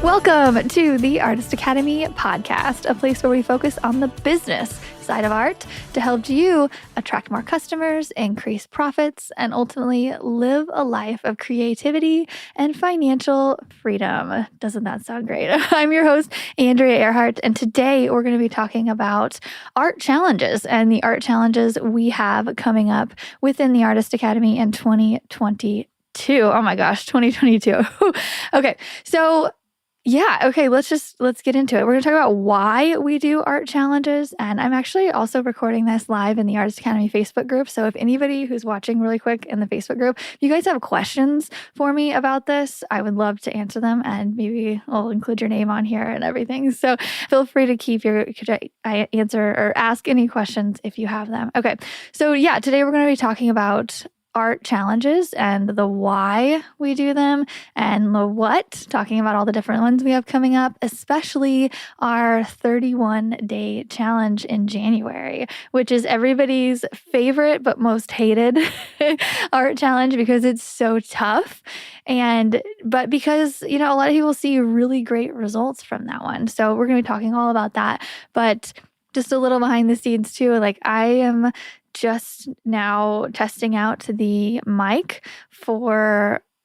Welcome to the Artist Academy podcast, a place where we focus on the business side of art to help you attract more customers, increase profits, and ultimately live a life of creativity and financial freedom. Doesn't that sound great? I'm your host, Andrea Earhart, and today we're going to be talking about art challenges and the art challenges we have coming up within the Artist Academy in 2022. Oh my gosh, 2022. Okay, so let's get into it. We're going to talk about why we do art challenges. And I'm actually also recording this live in the Artist Academy Facebook group. So if anybody who's watching really quick in the Facebook group, if you guys have questions for me about this, I would love to answer them. And maybe I'll include your name on here and everything. So feel free to keep your answer or ask any questions if you have them. Okay. So today we're going to be talking about art challenges and the why we do them and the what, talking about all the different ones we have coming up, especially our 31-day challenge in January, which is everybody's favorite but most hated art challenge because it's so tough. But because, a lot of people see really great results from that one. So we're going to be talking all about that. But just a little behind the scenes too, I am just now testing out the mic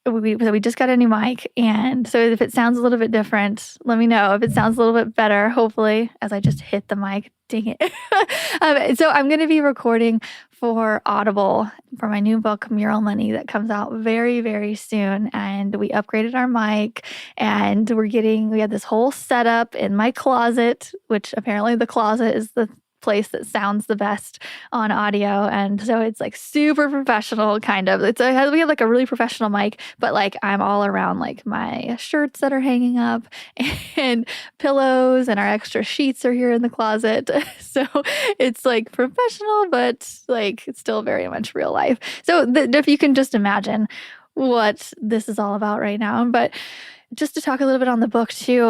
we just got a new mic. And so if it sounds a little bit different, let me know. If it sounds a little bit better, hopefully, as I just hit the mic, dang it. So I'm going to be recording for Audible for my new book, Mural Money, that comes out very, very soon. And we upgraded our mic and we had this whole setup in my closet, which apparently the closet is the place that sounds the best on audio. And so it's super professional kind of. We have a really professional mic, but I'm all around my shirts that are hanging up and pillows, and our extra sheets are here in the closet. So it's professional, but it's still very much real life. So if you can just imagine what this is all about right now. But just to talk a little bit on the book too,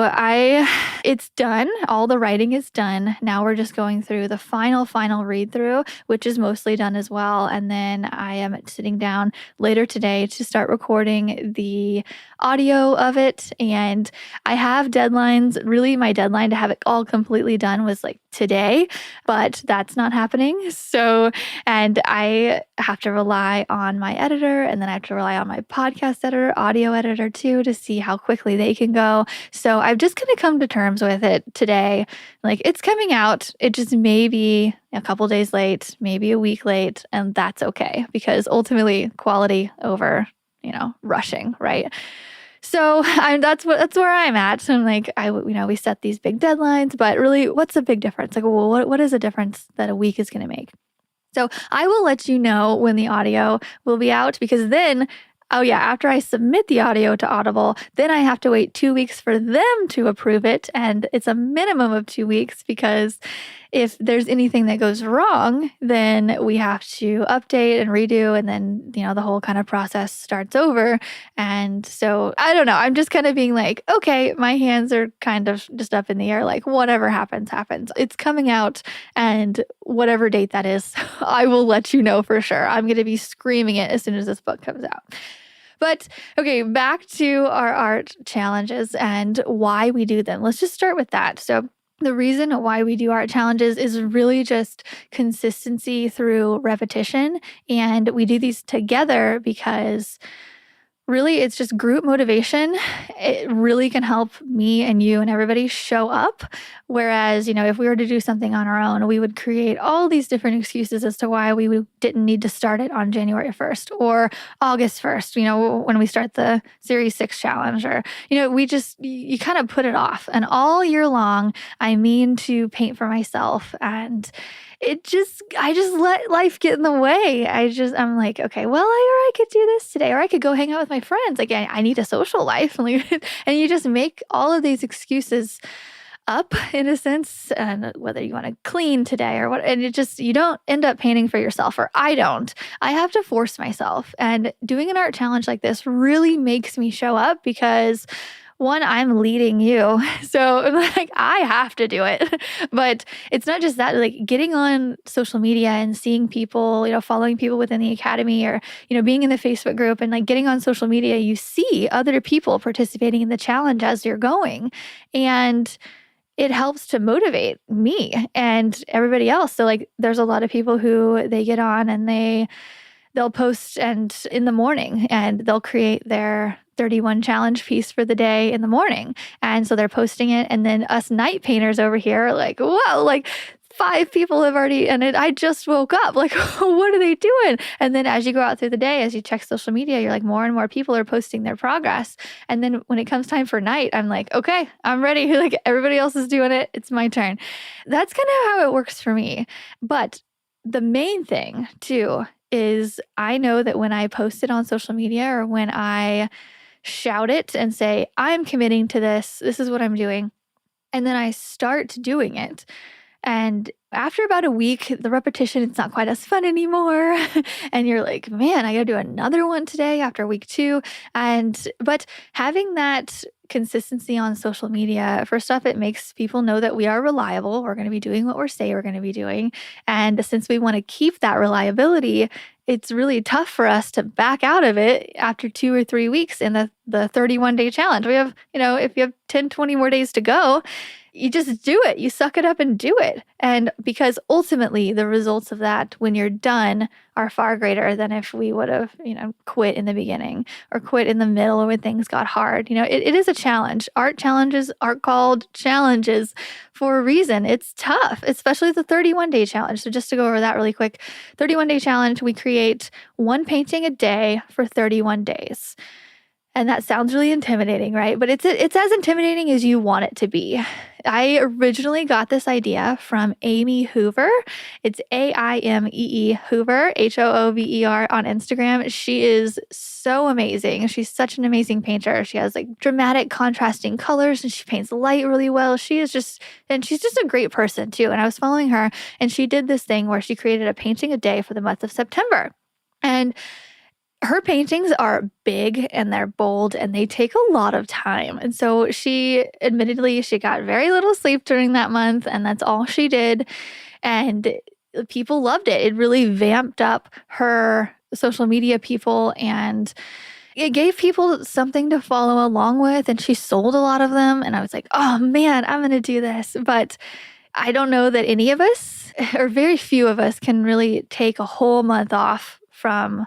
it's done. All the writing is done. Now we're just going through the final read through, which is mostly done as well. And then I am sitting down later today to start recording the audio of it. And I have deadlines. Really, my deadline to have it all completely done was today, but that's not happening. And I have to rely on my editor, and then I have to rely on my podcast editor, audio editor too, to see how quickly they can go. So I've just kind of come to terms with it today. It's coming out. It just may be a couple days late, maybe a week late, and that's okay because ultimately quality over, rushing, right? So that's where I'm at. So we set these big deadlines, but really, what's the big difference? What is the difference that a week is going to make? So I will let you know when the audio will be out, because then, after I submit the audio to Audible, then I have to wait 2 weeks for them to approve it. And it's a minimum of 2 weeks, because if there's anything that goes wrong, then we have to update and redo. And then, the whole kind of process starts over. And so I don't know. I'm just kind of being okay, my hands are kind of just up in the air. Whatever happens, happens. It's coming out. And whatever date that is, I will let you know for sure. I'm going to be screaming it as soon as this book comes out. But okay, back to our art challenges and why we do them. Let's just start with that. So the reason why we do art challenges is really just consistency through repetition. And we do these together because really it's just group motivation. It really can help me and you and everybody show up. Whereas, if we were to do something on our own, we would create all these different excuses as to why we didn't need to start it on January 1st or August 1st, when we start the Series 6 challenge, or, you kind of put it off. And all year long, I mean to paint for myself, and I just let life get in the way. I'm okay, well, or I could do this today, or I could go hang out with my friends. I need a social life. And you just make all of these excuses up in a sense, and whether you want to clean today or what, and you don't end up painting for yourself, or I don't. I have to force myself. And doing an art challenge like this really makes me show up, because one, I'm leading you. So like I have to do it. But it's not just that, like getting on social media and seeing people, following people within the academy or, being in the Facebook group and like getting on social media, you see other people participating in the challenge as you're going. And it helps to motivate me and everybody else. So like there's a lot of people who they get on and they'll post and in the morning and they'll create their 31 challenge piece for the day in the morning. And so they're posting it. And then us night painters over here are like, whoa, like 5 people have already, and I just woke up. Like, what are they doing? And then as you go out through the day, as you check social media, you're like, more and more people are posting their progress. And then when it comes time for night, I'm like, okay, I'm ready. Like everybody else is doing it. It's my turn. That's kind of how it works for me. But the main thing too is I know that when I post it on social media or when I shout it and say, I'm committing to this is what I'm doing. And then I start doing it. And after about a week, the repetition, it's not quite as fun anymore. And you're like, man, I got to do another one today after week 2. But having that consistency on social media, first off, it makes people know that we are reliable. We're going to be doing what we say we're going to be doing. And since we want to keep that reliability, it's really tough for us to back out of it after 2 or 3 weeks in the 31-day challenge. We have, if you have 10, 20 more days to go, you just do it. You suck it up and do it. And because ultimately the results of that when you're done are far greater than if we would have, quit in the beginning or quit in the middle or when things got hard. It is a challenge. Art challenges are called challenges for a reason. It's tough, especially the 31-day challenge. So just to go over that really quick, 31-day challenge, we create 1 painting a day for 31 days. And that sounds really intimidating, right? But it's as intimidating as you want it to be. I originally got this idea from Amy Hoover. It's AIMEE Hoover, HOOVER on Instagram. She is so amazing. She's such an amazing painter. She has like dramatic contrasting colors and she paints light really well. She's just a great person too. And I was following her and she did this thing where she created a painting a day for the month of September. And her paintings are big and they're bold and they take a lot of time. And so she got very little sleep during that month and that's all she did. And people loved it. It really vamped up her social media people and it gave people something to follow along with. And she sold a lot of them. And I was like, oh man, I'm going to do this. But I don't know that any of us or very few of us can really take a whole month off from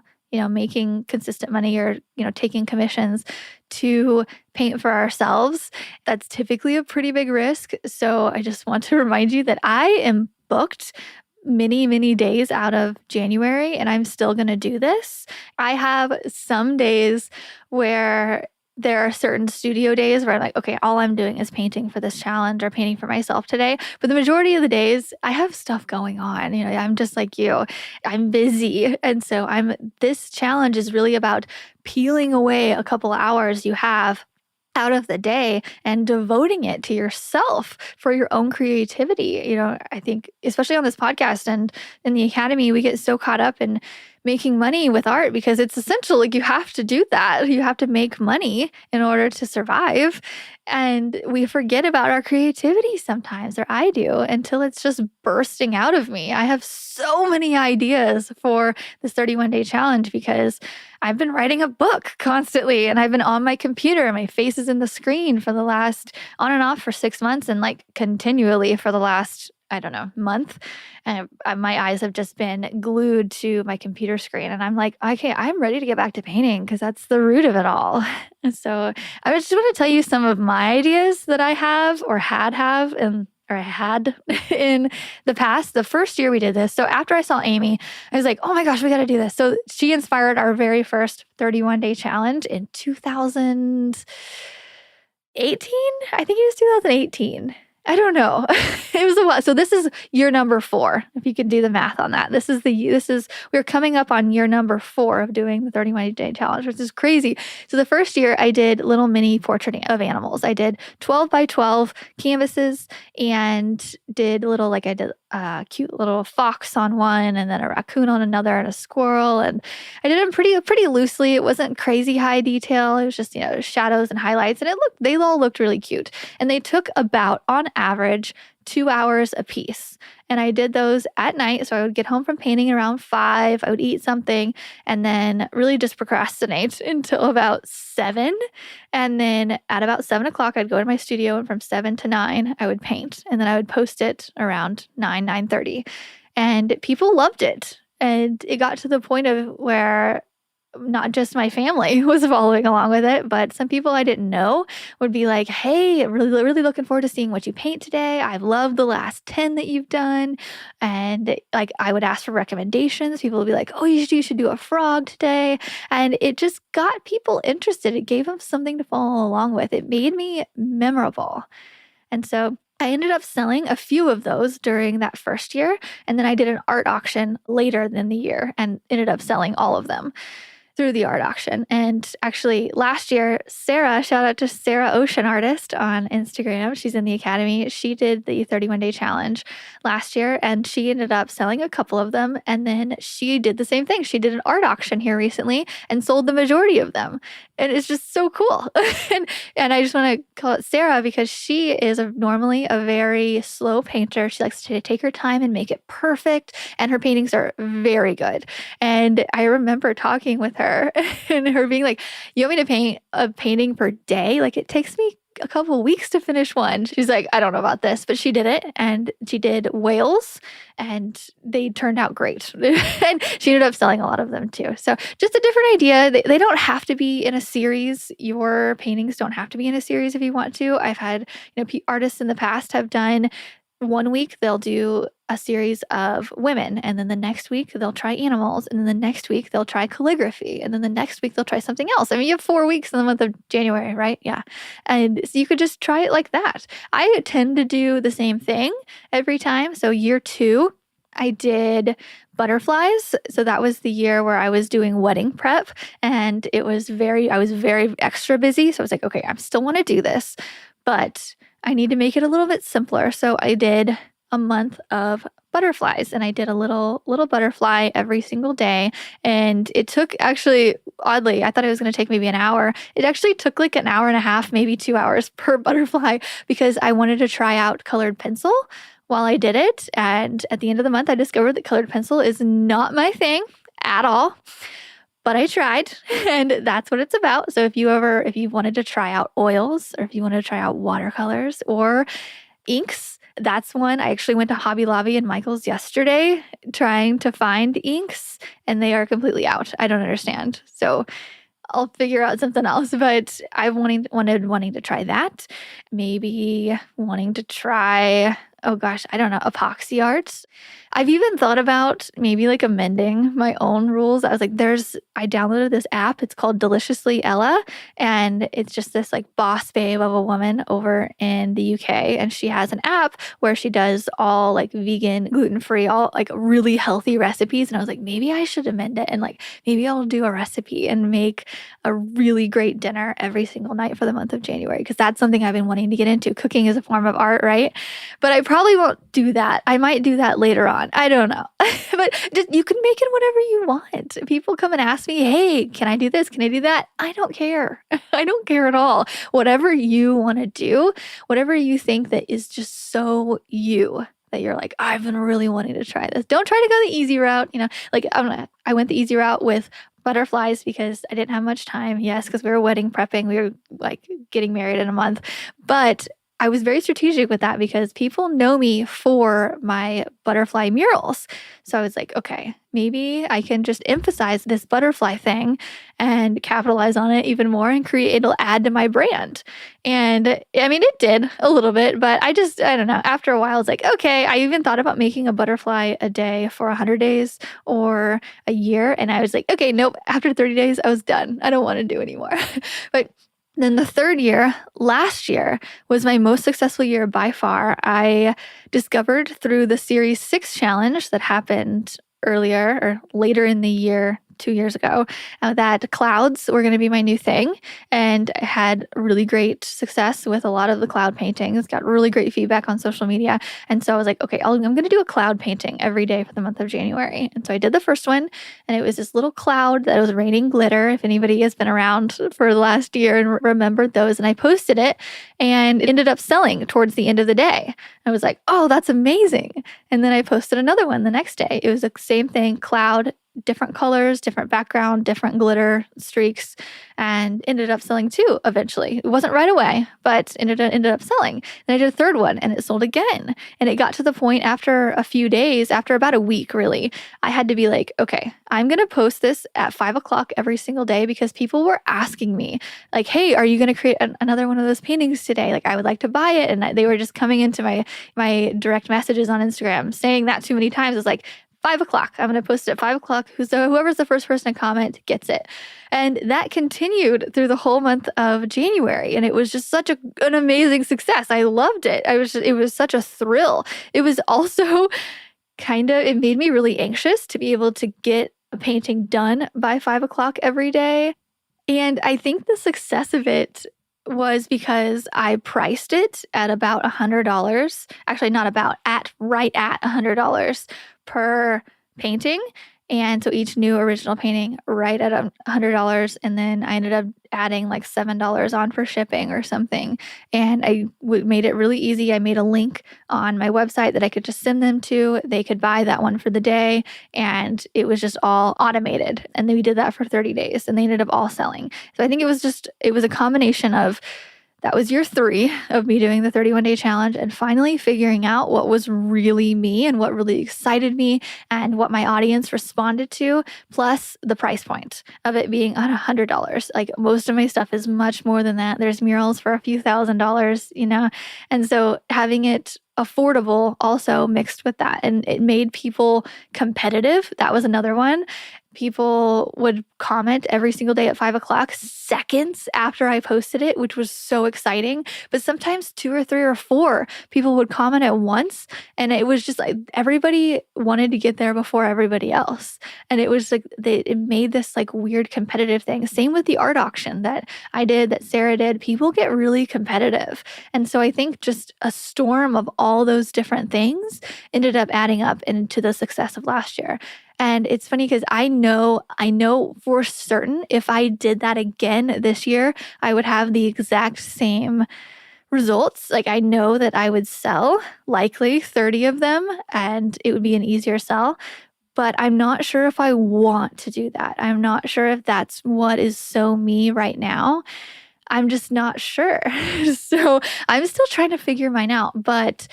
making consistent money or, taking commissions to paint for ourselves. That's typically a pretty big risk. So I just want to remind you that I am booked many, many days out of January and I'm still going to do this. I have some days where there are certain studio days where I'm like, okay, all I'm doing is painting for this challenge or painting for myself today. But the majority of the days I have stuff going on. I'm just like you, I'm busy. And so this challenge is really about peeling away a couple hours you have out of the day and devoting it to yourself for your own creativity. I think especially on this podcast and in the academy, we get so caught up in making money with art because it's essential. Like you have to do that. You have to make money in order to survive. And we forget about our creativity sometimes, or I do, until it's just bursting out of me. I have so many ideas for this 31-day challenge because I've been writing a book constantly and I've been on my computer and my face is in the screen for the last on and off for 6 months and like continually for the last month. And my eyes have just been glued to my computer screen. And I'm like, okay, I'm ready to get back to painting because that's the root of it all. And so I just want to tell you some of my ideas that I have or had in the past. The first year we did this. So after I saw Amy, I was like, oh my gosh, we got to do this. So she inspired our very first 31-day challenge in 2018. I think it was 2018. I don't know. It was a while. So this is year number 4, if you could do the math on that. We're coming up on year number 4 of doing the 31-day challenge, which is crazy. So the first year I did little mini portrait of animals. I did 12 by 12 canvases and did a cute little fox on one, and then a raccoon on another, and a squirrel. And I did them pretty loosely. It wasn't crazy high detail. It was just, shadows and highlights. And they all looked really cute. And they took about, on average, 2 hours a piece. And I did those at night. So I would get home from painting around 5. I would eat something and then really just procrastinate until about 7. And then at about 7 o'clock, I'd go to my studio, and from 7 to 9, I would paint. And then I would post it around 9:30. And people loved it. And it got to the point of where not just my family was following along with it, but some people I didn't know would be like, "Hey, really, really looking forward to seeing what you paint today. I've loved the last 10 that you've done." And like, I would ask for recommendations. People would be like, "Oh, you should do a frog today." And it just got people interested. It gave them something to follow along with. It made me memorable. And so I ended up selling a few of those during that first year. And then I did an art auction later in the year and ended up selling all of them through the art auction. And actually last year, Sarah, shout out to Sarah Ocean Artist on Instagram. She's in the Academy. She did the 31-day challenge last year, and she ended up selling a couple of them. And then she did the same thing. She did an art auction here recently and sold the majority of them. And it's just so cool. and I just want to call it Sarah because she is normally a very slow painter. She likes to take her time and make it perfect. And her paintings are very good. And I remember talking with her and her being like, "You want me to paint a painting per day? Like, it takes me a couple of weeks to finish one." She's like, "I don't know about this," but she did it. And she did whales and they turned out great. And she ended up selling a lot of them too. So just a different idea. They don't have to be in a series. Your paintings don't have to be in a series if you want to. I've had, artists in the past have done, one week they'll do a series of women, and then the next week they'll try animals, and then the next week they'll try calligraphy, and then the next week they'll try something else. I mean, you have 4 weeks in the month of January, right? Yeah. And so you could just try it like that. I tend to do the same thing every time. So year 2, I did butterflies. So that was the year where I was doing wedding prep, and I was very extra busy. So I was like, okay, I still want to do this, but I need to make it a little bit simpler. So I did a month of butterflies, and I did a little butterfly every single day. And it took, actually, oddly, I thought it was going to take maybe an hour. It actually took like an hour and a half, maybe 2 hours per butterfly, because I wanted to try out colored pencil while I did it. And at the end of the month, I discovered that colored pencil is not my thing at all. But I tried, and that's what it's about. So if you wanted to try out oils, or if you wanted to try out watercolors or inks, that's one. I actually went to Hobby Lobby and Michael's yesterday trying to find inks, and they are completely out. I don't understand. So I'll figure out something else, but I wanting to try that. Maybe wanting to try, oh gosh, I don't know, epoxy art. I've even thought about maybe like amending my own rules. I was like, I downloaded this app. It's called Deliciously Ella. And it's just this like boss babe of a woman over in the UK. And she has an app where she does all like vegan, gluten-free, all like really healthy recipes. And I was like, maybe I should amend it. And like, maybe I'll do a recipe and make a really great dinner every single night for the month of January. Because that's something I've been wanting to get into. Cooking is a form of art, right? But I probably won't do that. I might do that later on. I don't know. But you can make it whatever you want. People come and ask me, "Hey, can I do this? Can I do that?" I don't care. I don't care at all. Whatever you want to do, whatever you think that is just so you, that you're like, "I've been really wanting to try this." Don't try to go the easy route. Like I went the easy route with butterflies because I didn't have much time. Yes, because we were wedding prepping. We were like getting married in a month. But I was very strategic with that because people know me for my butterfly murals. So I was like, okay, maybe I can just emphasize this butterfly thing and capitalize on it even more and it'll add to my brand. And I mean, it did a little bit, but I don't know. After a while, it's like, okay, I even thought about making a butterfly a day for 100 days or a year. And I was like, okay, nope. After 30 days, I was done. I don't want to do anymore. But then the third year, last year, was my most successful year by far. I discovered through the Series 6 challenge that happened earlier or later in the year 2 years ago, that clouds were going to be my new thing. And I had really great success with a lot of the cloud paintings, got really great feedback on social media. And so I was like, okay, I'm going to do a cloud painting every day for the month of January. And so I did the first one, and it was this little cloud that was raining glitter. If anybody has been around for the last year and remembered those, and I posted it, and it ended up selling towards the end of the day. I was like, oh, that's amazing. And then I posted another one the next day. It was the same thing, cloud, different colors, different background, different glitter streaks, and ended up selling too eventually. It wasn't right away, but ended up selling. Then I did a third one, and it sold again. And it got to the point after a few days, after about a week really, I had to be like, okay, I'm going to post this at 5 o'clock every single day, because people were asking me like, hey, are you going to create another one of those paintings today? Like, I would like to buy it. And they were just coming into my direct messages on Instagram saying that too many times. It's like, 5 o'clock. I'm going to post it at 5 o'clock. Whoever's the first person to comment gets it. And that continued through the whole month of January. And it was just such an amazing success. I loved it. It was such a thrill. It was also it made me really anxious to be able to get a painting done by 5 o'clock every day. And I think the success of it was because I priced it at about $100. Actually, not about, right at $100 per painting. And so each new original painting right at $100. And then I ended up adding like $7 on for shipping or something. And I made it really easy. I made a link on my website that I could just send them to. They could buy that one for the day. And it was just all automated. And then we did that for 30 days, and they ended up all selling. So I think it was a combination of, that was year 3 of me doing the 31-day challenge and finally figuring out what was really me and what really excited me and what my audience responded to, plus the price point of it being at $100. Like, most of my stuff is much more than that. There's murals for a few $1,000s, and so having it affordable also mixed with that, and it made people competitive. That was another one. People would comment every single day at 5 o'clock, seconds after I posted it, which was so exciting. But sometimes 2 or 3 or 4 people would comment at once. And it was just like everybody wanted to get there before everybody else. And it was like it made this like weird competitive thing. Same with the art auction that I did, that Sarah did. People get really competitive. And so I think just a storm of all those different things ended up adding up into the success of last year. And it's funny because I know for certain if I did that again this year, I would have the exact same results. Like, I know that I would sell likely 30 of them and it would be an easier sell. But I'm not sure if I want to do that. I'm not sure if that's what is so me right now. I'm just not sure. So I'm still trying to figure mine out. But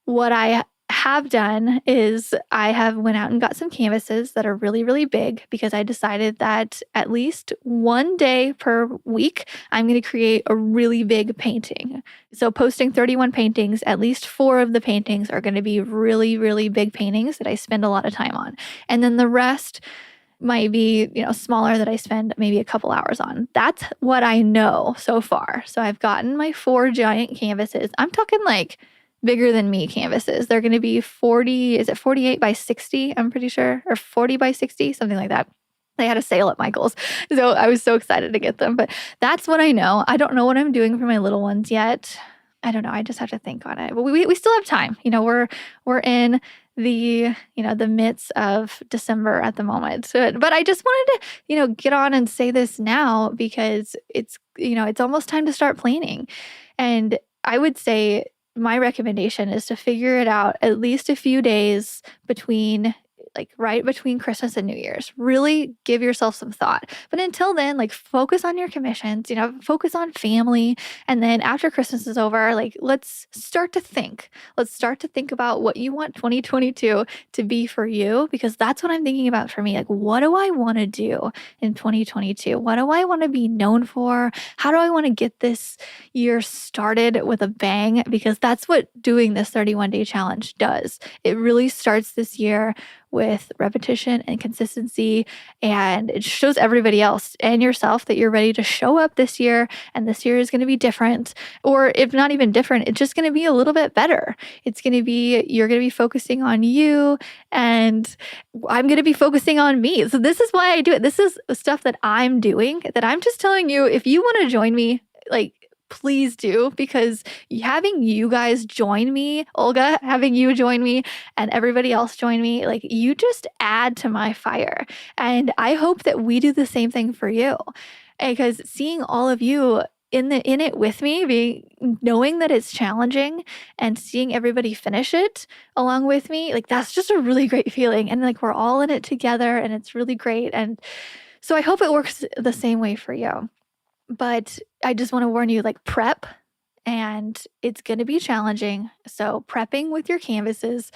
what I have done is I have went out and got some canvases that are really, really big, because I decided that at least one day per week, I'm going to create a really big painting. So posting 31 paintings, at least 4 of the paintings are going to be really, really big paintings that I spend a lot of time on. And then the rest might be, smaller, that I spend maybe a couple hours on. That's what I know so far. So I've gotten my 4 giant canvases. I'm talking like bigger than me canvases. They're going to be 48 by 60, I'm pretty sure, or 40 by 60, something like that. They had a sale at Michael's. So I was so excited to get them. But that's what I know. I don't know what I'm doing for my little ones yet. I don't know. I just have to think on it. But we still have time. We're in the midst of December at the moment. So, but I just wanted to, get on and say this now, because it's almost time to start planning. And I would say my recommendation is to figure it out at least a few days right between Christmas and New Year's. Really give yourself some thought. But until then, focus on your commissions, focus on family. And then after Christmas is over, let's start to think. Let's start to think about what you want 2022 to be for you, because that's what I'm thinking about for me. What do I want to do in 2022? What do I want to be known for? How do I want to get this year started with a bang? Because that's what doing this 31-day challenge does. It really starts this year with repetition and consistency. And it shows everybody else and yourself that you're ready to show up this year. And this year is going to be different. Or if not even different, it's just going to be a little bit better. You're going to be focusing on you, and I'm going to be focusing on me. So this is why I do it. This is stuff that I'm doing, that I'm just telling you, if you want to join me, like, please do, because having you guys join me, Olga, having you join me and everybody else join me, like, you just add to my fire. And I hope that we do the same thing for you. Because seeing all of you in it with me, knowing that it's challenging and seeing everybody finish it along with me, like, that's just a really great feeling. And like, we're all in it together, and it's really great. And so I hope it works the same way for you. But I just want to warn you, like, prep, and it's going to be challenging. So prepping with your canvases,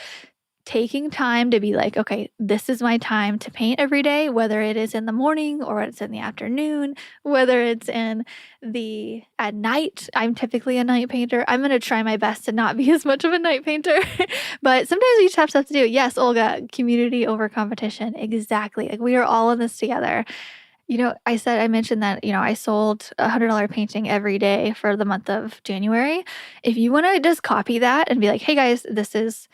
taking time to be like, okay, this is my time to paint every day, whether it is in the morning or it's in the afternoon, whether it's at night. I'm typically a night painter. I'm going to try my best to not be as much of a night painter, but sometimes we just have stuff to do. Yes, Olga, community over competition. Exactly. Like, we are all in this together. I mentioned that, I sold a $100 painting every day for the month of January. If you want to just copy that and be like, hey guys, this is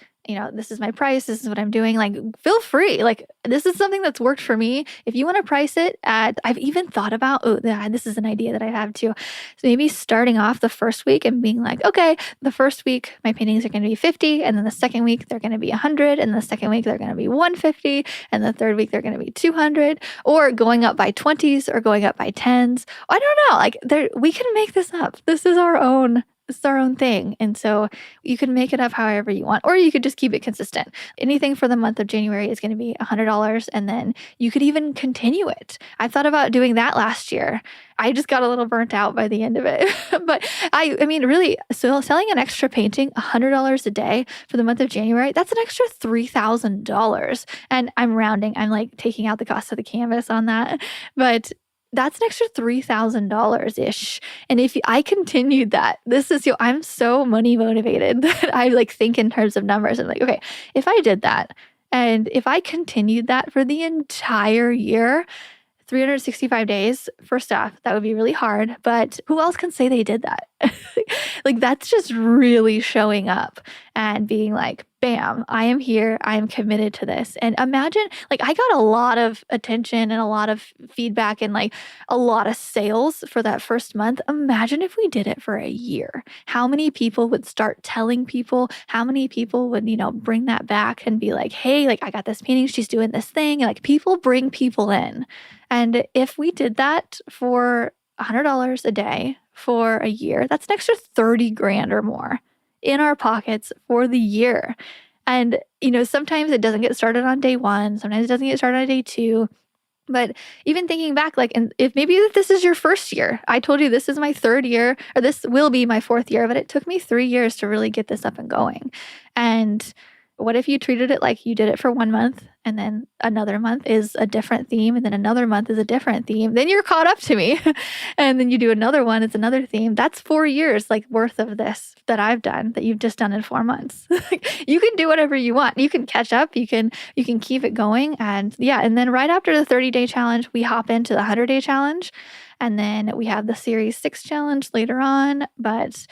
my price, this is what I'm doing, like, feel free. Like, this is something that's worked for me. If you want to price it I've even thought about, this is an idea that I have too. So maybe starting off the first week and being like, okay, the first week my paintings are going to be 50, and then the second week they're going to be 100, and the second week they're going to be 150, and the third week they're going to be 200, or going up by 20s or going up by 10s. I don't know. Like, we can make this up. This is our own thing. And so you can make it up however you want, or you could just keep it consistent. Anything for the month of January is going to be $100, and then you could even continue it. I thought about doing that last year. I just got a little burnt out by the end of it. But I mean, really, so selling an extra painting, $100 a day for the month of January, that's an extra $3,000. And I'm rounding, I'm like taking out the cost of the canvas on that. But that's an extra $3,000-ish. And if I continued that, I'm so money motivated that I like think in terms of numbers. And like, okay, if I did that, and if I continued that for the entire year, 365 days, first off, that would be really hard, but who else can say they did that? Like, that's just really showing up and being like, bam, I am here. I am committed to this. And imagine, like, I got a lot of attention and a lot of feedback and like a lot of sales for that first month. Imagine if we did it for a year. How many people would start telling people? How many people would, bring that back and be like, hey, like, I got this painting. She's doing this thing. And like, people bring people in. And if we did that for $100 a day for a year, that's an extra 30 grand or more in our pockets for the year. And, sometimes it doesn't get started on day one. Sometimes it doesn't get started on day two. But even thinking back, like, and if maybe this is your first year, I told you this is my third year, or this will be my fourth year, but it took me 3 years to really get this up and going. And what if you treated it like you did it for 1 month, and then another month is a different theme, and then another month is a different theme? Then you're caught up to me. And then you do another one, it's another theme. That's 4 years like worth of this that I've done, that you've just done in 4 months. You can do whatever you want. You can catch up. You can keep it going. And and then right after the 30-day challenge, we hop into the 100-day challenge. And then we have the Series 6 challenge later on. But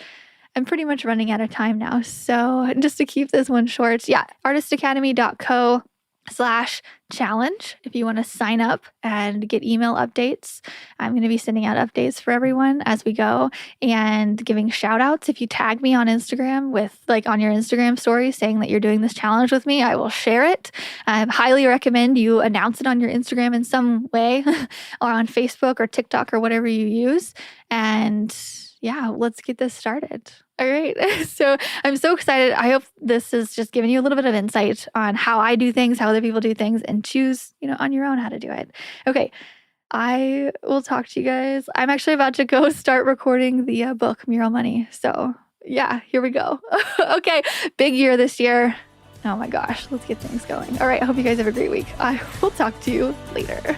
I'm pretty much running out of time now. So just to keep this one short, artistacademy.co/challenge if you want to sign up and get email updates. I'm going to be sending out updates for everyone as we go, and giving shout outs. If you tag me on Instagram with, like, on your Instagram story saying that you're doing this challenge with me, I will share it. I highly recommend you announce it on your Instagram in some way or on Facebook or TikTok or whatever you use. And let's get this started. All right. So I'm so excited. I hope this has just given you a little bit of insight on how I do things, how other people do things, and choose, on your own how to do it. Okay. I will talk to you guys. I'm actually about to go start recording the book, Mural Money. So here we go. Okay. Big year this year. Oh my gosh. Let's get things going. All right. I hope you guys have a great week. I will talk to you later.